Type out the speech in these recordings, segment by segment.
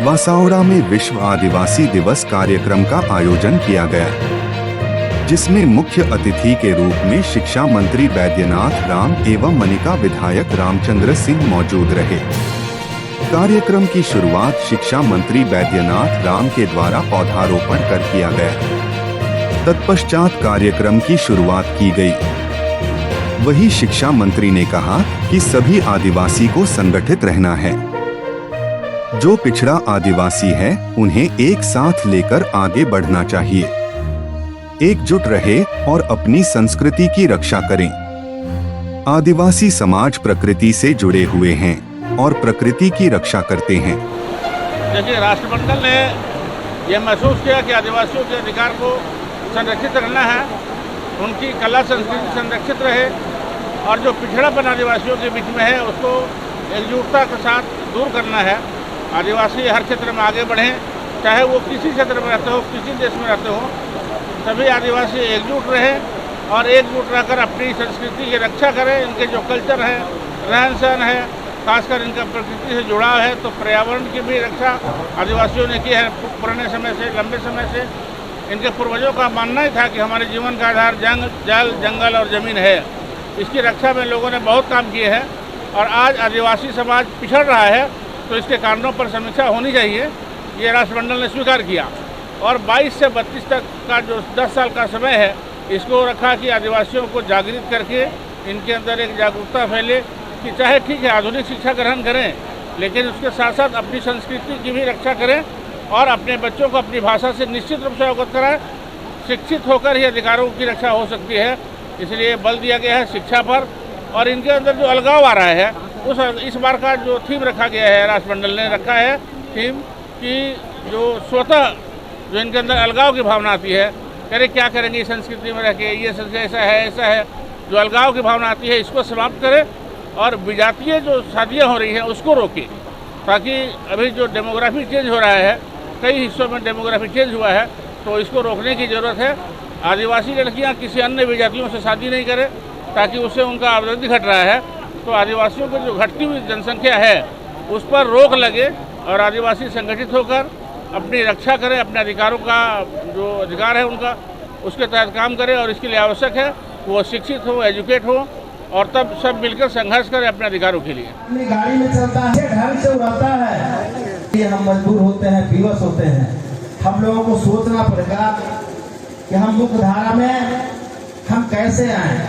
वासावड़ा में विश्व आदिवासी दिवस कार्यक्रम का आयोजन किया गया, जिसमें मुख्य अतिथि के रूप में शिक्षा मंत्री बैद्यनाथ राम एवं मनिका विधायक रामचंद्र सिंह मौजूद रहे। कार्यक्रम की शुरुआत शिक्षा मंत्री बैद्यनाथ राम के द्वारा पौधारोपण कर किया गया। तत्पश्चात कार्यक्रम की शुरुआत की गई। वही शिक्षा मंत्री ने कहा कि सभी आदिवासी को संगठित रहना है। जो पिछड़ा आदिवासी है उन्हें एक साथ लेकर आगे बढ़ना चाहिए, एकजुट रहे और अपनी संस्कृति की रक्षा करें। आदिवासी समाज प्रकृति से जुड़े हुए हैं और प्रकृति की रक्षा करते हैं। देखिए, राष्ट्रमंडल ने यह महसूस किया कि आदिवासियों के अधिकार को संरक्षित करना है, उनकी कला संस्कृति संरक्षित रहे और जो पिछड़ापन आदिवासियों के बीच में है उसको एकजुटता के साथ दूर करना है। आदिवासी हर क्षेत्र में आगे बढ़ें, चाहे वो किसी क्षेत्र में रहते हो, किसी देश में रहते हो, सभी आदिवासी एकजुट रहें और एकजुट रहकर अपनी संस्कृति की रक्षा करें। इनके जो कल्चर है, रहन सहन है, खासकर इनका प्रकृति से जुड़ाव है, तो पर्यावरण की भी रक्षा आदिवासियों ने की है पुराने समय से, लंबे समय से। इनके पूर्वजों का मानना ही था कि हमारे जीवन का आधार जल, जंगल और ज़मीन है। इसकी रक्षा में लोगों ने बहुत काम किए हैं और आज आदिवासी समाज पिछड़ रहा है, तो इसके कारणों पर समीक्षा होनी चाहिए, ये राष्ट्रमंडल ने स्वीकार किया। और 22 से 32 तक का जो 10 साल का समय है, इसको रखा कि आदिवासियों को जागृत करके इनके अंदर एक जागरूकता फैले कि चाहे ठीक है आधुनिक शिक्षा ग्रहण करें, लेकिन उसके साथ साथ अपनी संस्कृति की भी रक्षा करें और अपने बच्चों को अपनी भाषा से निश्चित रूप से अवगत कराएं। शिक्षित होकर ही अधिकारों की रक्षा हो सकती है, इसलिए बल दिया गया है शिक्षा पर। और इनके अंदर जो अलगाव आ रहा है, इस बार का जो थीम रखा गया है, राष्ट्रमंडल ने रखा है थीम कि जो स्वतः जो इनके अंदर अलगाव की भावना आती है, करे क्या करेंगे इस संस्कृति में रह के, ये ऐसा है, जो अलगाव की भावना आती है इसको समाप्त करें और विजातीय जो शादियाँ हो रही हैं उसको रोकें, ताकि अभी जो डेमोग्राफी चेंज हो रहा है, कई हिस्सों में डेमोग्राफी चेंज हुआ है, तो इसको रोकने की ज़रूरत है। आदिवासी लड़कियाँ किसी अन्य विजातियों से शादी नहीं करें, ताकि उससे उनका आबादी घट रहा है। तो आदिवासियों की जो घटती हुई जनसंख्या है उस पर रोक लगे और आदिवासी संगठित होकर अपनी रक्षा करें, अपने अधिकारों का जो अधिकार है उनका, उसके तहत काम करें। और इसके लिए आवश्यक है वो शिक्षित हो, एजुकेट हो और तब सब मिलकर संघर्ष करें अपने अधिकारों के लिए। अपनी गाड़ी में चलता है, ढंग से उड़ाता है, ये हम मजबूर होते हैं, विवश होते हैं। हम लोगों को सोचना पड़ेगा कि हम मुख्य धारा में हम कैसे आए,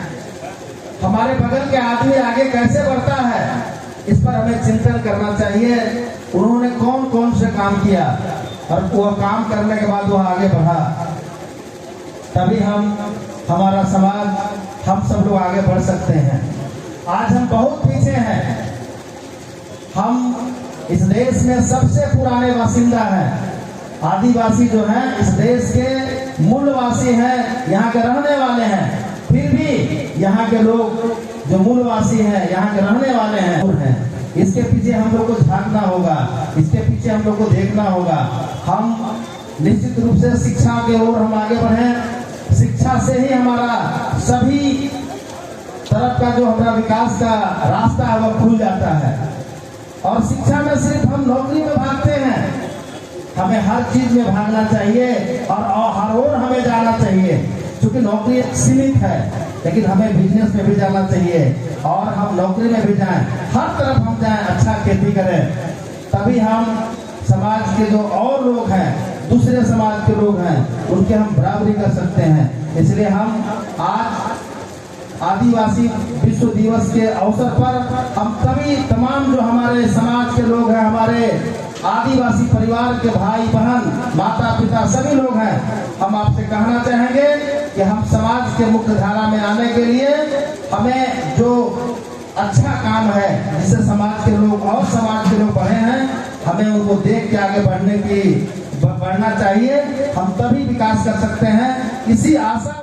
हमारे बगल के आदमी आगे कैसे बढ़ता है, इस पर हमें चिंतन करना चाहिए। उन्होंने कौन कौन से काम किया और वो काम करने के बाद वो आगे बढ़ा, तभी हमारा समाज, हम सब लोग आगे बढ़ सकते हैं। आज हम बहुत पीछे हैं। हम इस देश में सबसे पुराने बासिंदा हैं। आदिवासी जो हैं इस देश के मूलवासी हैं, यहाँ के रहने वाले हैं। फिर भी यहाँ के लोग जो मूलवासी हैं, यहाँ के रहने वाले हैं, इसके पीछे हम लोग को झांकना होगा, इसके पीछे हम लोग को देखना होगा। हम निश्चित रूप से शिक्षा के ओर हम आगे बढ़ें। शिक्षा से ही हमारा सभी तरफ का जो हमारा विकास का रास्ता है वह खुल जाता है। और शिक्षा में सिर्फ हम नौकरी में भागते हैं, हमें हर चीज में भागना चाहिए और हर ओर हमें जाना चाहिए। क्योंकि नौकरी सीमित है, लेकिन हमें बिजनेस में भी जाना चाहिए और हम नौकरी में भी जाएं, हर तरफ हम जाएं, अच्छा खेती करें, तभी हम समाज के जो और लोग हैं, दूसरे समाज के लोग हैं, उनके हम बराबरी कर सकते हैं। इसलिए हम आज आदिवासी विश्व दिवस के अवसर पर हम सभी तमाम जो हमारे समाज के लोग हैं, हमारे आदिवासी परिवार के भाई बहन, माता पिता सभी लोग हैं, हम आपसे कहना चाहेंगे कि हम समाज के मुख्य धारा में आने के लिए हमें जो अच्छा काम है, जिससे समाज के लोग और समाज के लोग बढ़े हैं, हमें उनको देख के आगे बढ़ना चाहिए। हम तभी विकास कर सकते हैं। इसी आशा